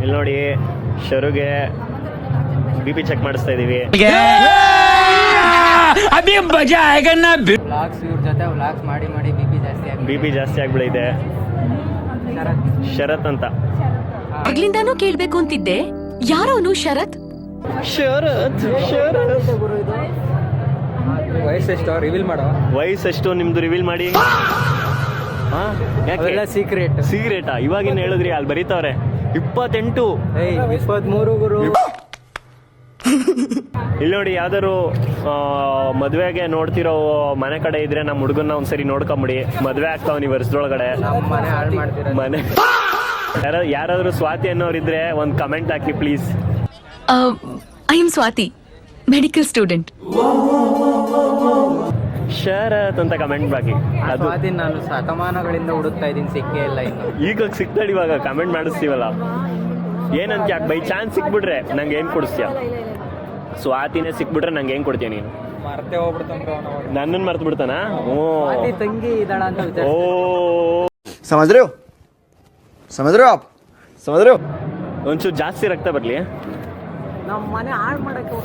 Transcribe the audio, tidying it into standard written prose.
ಇಲ್ಲಿ ನೋಡಿ ಶರುಗೆ BP check ಮಾಡಿಸ್ತಾ ಇದೀವಿ. ವ್ಲಾಗ್ಸ್ ಇವ್ರ ಜೊತೆ ವ್ಲಾಗ್ಸ್ ಮಾಡಿ ಮಾಡಿ BP ಜಾಸ್ತಿ ಆಗ್ಬಿಡೈತೆ. ಶರತ್ ಅಂತ ಆಗ್ಲಿಂದಾನು ಕೇಳ್ಬೇಕು ಅಂತಿದ್ದೆ, ಯಾರವನು ಶರತ್? ವಯಸ್ಸೆಷ್ಟು ರಿವೀಲ್ ಮಾಡೋ? ವಯಸ್ಸೆಷ್ಟು ನಿಮ್ದು ರಿವೀಲ್ ಮಾಡಿ. ಸೀಕ್ರೆಟಾ? ಇವಾಗಿನ ಹೇಳಿದ್ರಿ, ಅಲ್ಲಿ ಬರೀತಾವ್ರೆ 28. 23 ಗುರು. ಇಲ್ಲಿ ನೋಡಿ, ಯಾವ್ದಾರು ಮದ್ವೆಗೆ ನೋಡ್ತಿರೋ ಮನೆ ಕಡೆ ಇದ್ರೆ ನಮ್ಮ ಹುಡುಗನ್ನ ಒಂದ್ಸರಿ ನೋಡ್ಕೊಂಬಿಡಿ. ಮದ್ವೆ ಆಗ್ತಾವ್ ನೀವು ವರ್ಷದೊಳಗಡೆ. ಮನೆ ಯಾರಾದ್ರೂ ಸ್ವಾತಿ ಅನ್ನೋರಿದ್ರೆ ಒಂದ್ ಕಮೆಂಟ್ ಹಾಕಿ please. I am Swathi, medical student. Sharath ಅಂತ ಕಮೆಂಟ್ ಹಾಕಿ. ಅದು ನಾನು ಶತಮಾನಗಳಿಂದ ಹುಡುಕ್ತಾ ಇದ್ದೀನಿ, ಸಿಕ್ಕೇ ಇಲ್ಲ ಇನ್ನು. ಈಗ ಸಿಗ್ತಾಳೆ, ಇವಾಗ ಕಮೆಂಟ್ ಮಾಡಿಸ್ತೀವಲ್ಲ. ಏನಂತ ಯಾಕೆ ಬೈ ಚಾನ್ಸ್ ಸಿಕ್ಬಿಟ್ರೆ ನಂಗೆ ಏನ್ ಕೊಡಿಸ್ತೀಯ? ಸ್ವಾತಿನೇ ಸಿಕ್ಬಿಟ್ರೆ ನಂಗೆ ಏನ್ ಕೊಡ್ತೀಯ ನೀನು? ಮರ್ತೇ ಹೋಗ್ಬಿಡ್ತಾನ, ನನ್ನನ್ನು ಮರ್ತು ಬಿಡ್ತಾನ. ತಂಗಿ ಇದ್ದಾಳ ಅಂತ. ಓ समझ रहे हो? ಒಂಚೂರು ಜಾಸ್ತಿ ರಕ್ತ ಬರ್ಲಿ. ನಮ್ಮ ಮನೆ ಹಾಳು ಮಾಡಕ್ಕೆ